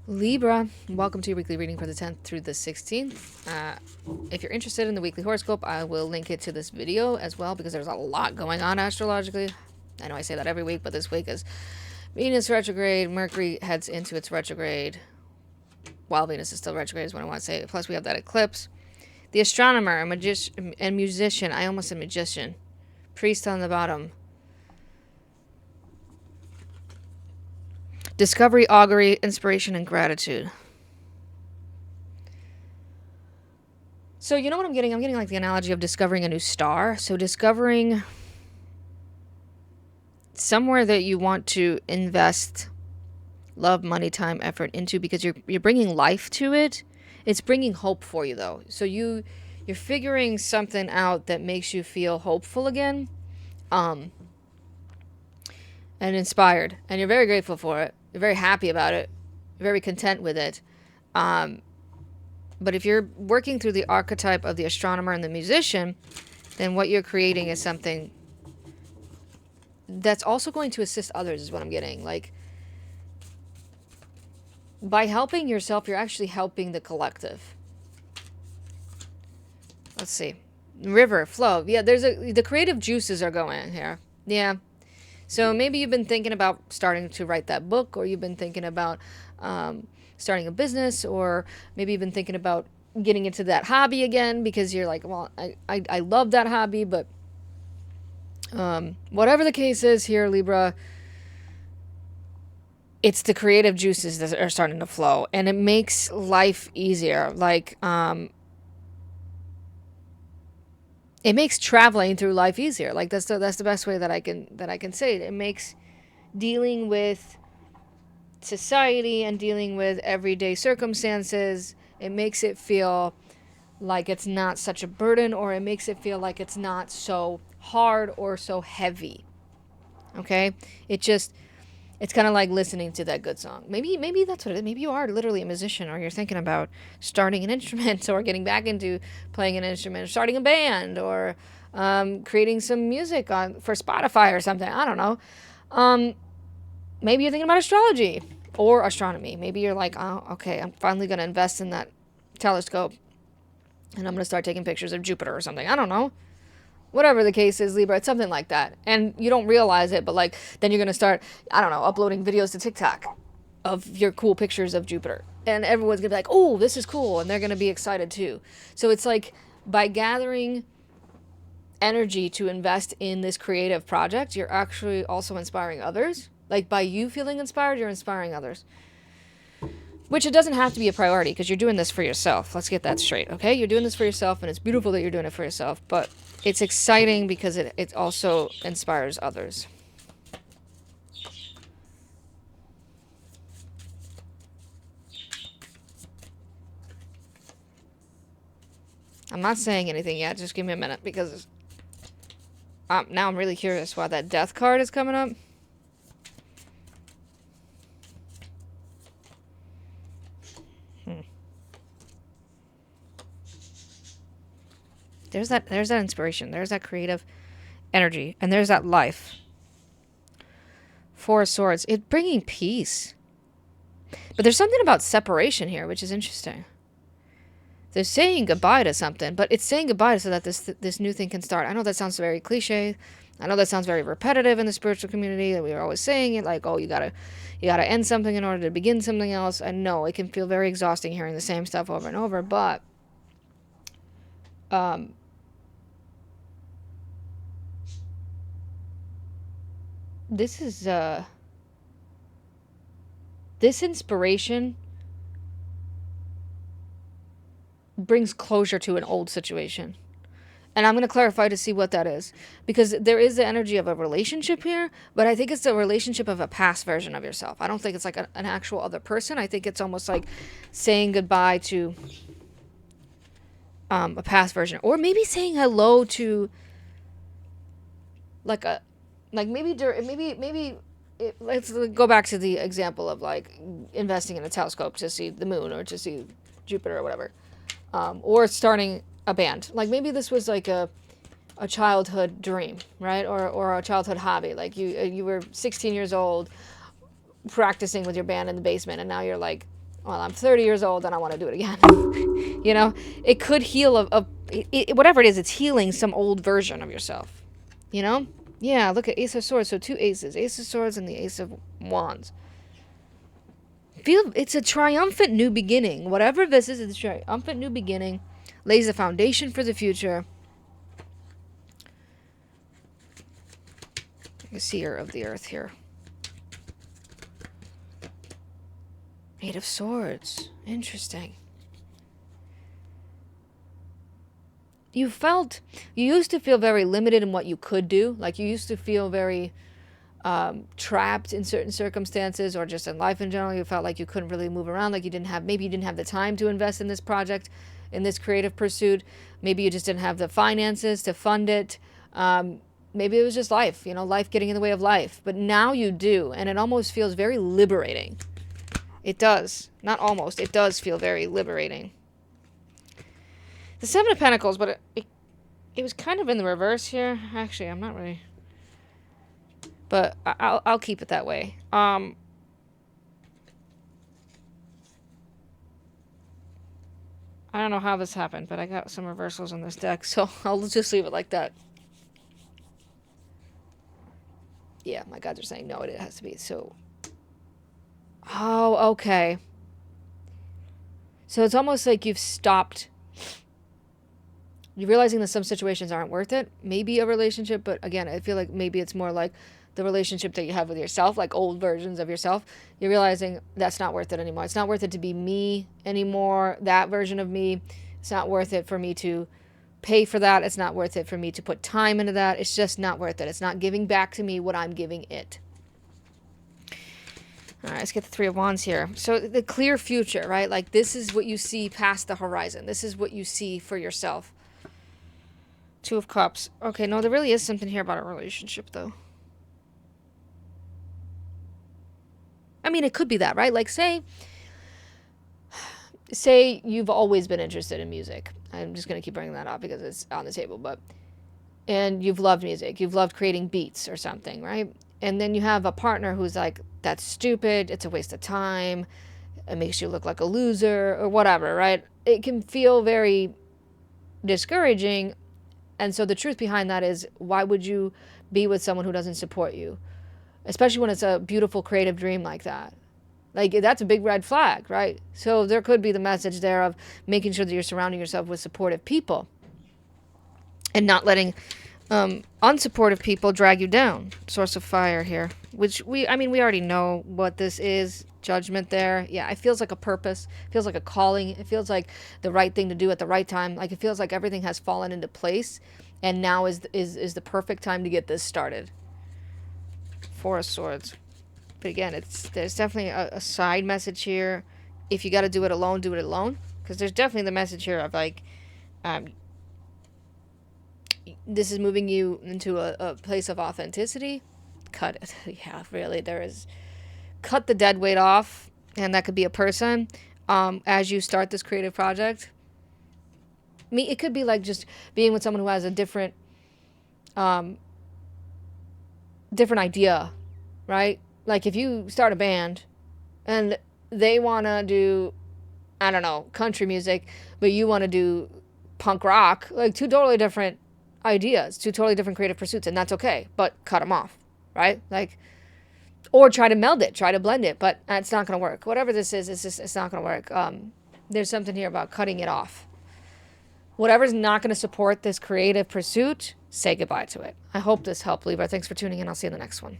Libra, welcome to your weekly reading for the 10th through the 16th. If you're interested in the weekly horoscope, I will link it to this video as well because there's a lot going on astrologically. I know I say that every week, but this week is Venus retrograde, Mercury heads into its retrograde, while Venus is still retrograde is what I want to say. Plus we have that eclipse. The astronomer, a magician, and musician, I almost said magician, priest on the bottom. Discovery, augury, inspiration, and gratitude. So you know what I'm getting? I'm getting like the analogy of discovering a new star. So discovering somewhere that you want to invest love, money, time, effort into because you're bringing life to it. It's bringing hope for you though. So you're figuring something out that makes you feel hopeful again, and inspired, and you're very grateful for it. You're very happy about it. You're very content with it. But if you're working through the archetype of the astronomer and the musician, then what you're creating is something that's also going to assist others, is what I'm getting. Like, by helping yourself, you're actually helping the collective. Let's see. River, flow. Yeah, the creative juices are going here. Yeah. So maybe you've been thinking about starting to write that book, or you've been thinking about starting a business, or maybe you've been thinking about getting into that hobby again because you're like, well, I love that hobby, but whatever the case is here, Libra, it's the creative juices that are starting to flow, and it makes life easier. Like, it makes traveling through life easier. Like that's the best way that I can say it. It makes dealing with society and dealing with everyday circumstances, it makes it feel like it's not such a burden, or it makes it feel like it's not so hard or so heavy. Okay? It's kind of like listening to that good song. Maybe that's what it is. Maybe you are literally a musician, or you're thinking about starting an instrument, or getting back into playing an instrument, or starting a band, or creating some music for Spotify or something. I don't know. Maybe you're thinking about astrology or astronomy. Maybe you're like, oh, okay, I'm finally going to invest in that telescope, and I'm going to start taking pictures of Jupiter or something. I don't know. Whatever the case is, Libra, it's something like that. And you don't realize it, but like, then you're going to start, I don't know, uploading videos to TikTok of your cool pictures of Jupiter. And everyone's going to be like, oh, this is cool. And they're going to be excited too. So it's like, by gathering energy to invest in this creative project, you're actually also inspiring others. Like, by you feeling inspired, you're inspiring others. Which, it doesn't have to be a priority because you're doing this for yourself. Let's get that straight, okay? You're doing this for yourself, and it's beautiful that you're doing it for yourself. But it's exciting because it also inspires others. I'm not saying anything yet. Just give me a minute because now I'm really curious why that death card is coming up. There's that inspiration. There's that creative energy. And there's that life. Four of Swords. It's bringing peace. But there's something about separation here, which is interesting. They're saying goodbye to something, but it's saying goodbye so that this new thing can start. I know that sounds very cliche. I know that sounds very repetitive in the spiritual community, that we are always saying it, like, oh, you gotta end something in order to begin something else. I know it can feel very exhausting hearing the same stuff over and over, but this is this inspiration brings closure to an old situation. And I'm going to clarify to see what that is. Because there is the energy of a relationship here, but I think it's the relationship of a past version of yourself. I don't think it's like an actual other person. I think it's almost like saying goodbye to a past version. Or maybe saying hello to like let's go back to the example of like investing in a telescope to see the moon or to see Jupiter or whatever. Or starting a band. Like maybe this was like a childhood dream, right? Or a childhood hobby. Like you were 16 years old practicing with your band in the basement, and now you're like well, I'm 30 years old and I want to do it again. You know, it could heal whatever it is, it's healing some old version of yourself. You know? Yeah, look at Ace of Swords. So 2 aces. Ace of Swords and the Ace of Wands. It's a triumphant new beginning. Whatever this is, it's a triumphant new beginning. Lays the foundation for the future. A seer of the earth here. 8 of Swords. Interesting. You used to feel very limited in what you could do. Like you used to feel very trapped in certain circumstances, or just in life in general. You felt like you couldn't really move around, like maybe you didn't have the time to invest in this project, in this creative pursuit. Maybe you just didn't have the finances to fund it. Maybe it was just life, life getting in the way of life. But now you do, and it almost feels very liberating. It does. Not almost. It does feel very liberating. The 7 of Pentacles, but it was kind of in the reverse here. Actually, I'm not really... But I'll keep it that way. I don't know how this happened, but I got some reversals in this deck, so I'll just leave it like that. Yeah, my gods are saying no, it has to be. So... Oh, okay. So it's almost like you've stopped... You're realizing that some situations aren't worth it. Maybe a relationship, but again, I feel like maybe it's more like the relationship that you have with yourself, like old versions of yourself. You're realizing that's not worth it anymore. It's not worth it to be me anymore, that version of me. It's not worth it for me to pay for that. It's not worth it for me to put time into that. It's just not worth it. It's not giving back to me what I'm giving it. All right, let's get the 3 of Wands here. So the clear future, right? Like this is what you see past the horizon. This is what you see for yourself. 2 of Cups. Okay, no, there really is something here about a relationship, though. I mean, it could be that, right? Like, say you've always been interested in music. I'm just going to keep bringing that up because it's on the table, and you've loved music. You've loved creating beats or something, right? And then you have a partner who's like, that's stupid. It's a waste of time. It makes you look like a loser or whatever, right? It can feel very discouraging. And so the truth behind that is, why would you be with someone who doesn't support you? Especially when it's a beautiful creative dream like that. Like, that's a big red flag, right? So there could be the message there of making sure that you're surrounding yourself with supportive people and not letting unsupportive people drag you down. Source of Fire here, which we already know what this is. Judgment there. Yeah, it feels like a purpose. It feels like a calling. It feels like the right thing to do at the right time. Like, it feels like everything has fallen into place, and now is the perfect time to get this started. 4 of Swords. But again, there's definitely a side message here. If you got to do it alone, do it alone. Because there's definitely the message here of like, this is moving you into a place of authenticity. Cut it. Yeah, really, there is. Cut the dead weight off, and that could be a person, as you start this creative project. I mean, it could be like just being with someone who has a different idea, right? Like if you start a band and they want to do, I don't know, country music, but you want to do punk rock, like 2 totally different ideas, 2 totally different creative pursuits, and that's okay, but cut them off, right? Like, or try to meld it, try to blend it, but it's not going to work. Whatever this is, it's not going to work. There's something here about cutting it off. Whatever's not going to support this creative pursuit, say goodbye to it. I hope this helped, Libra. Thanks for tuning in. I'll see you in the next one.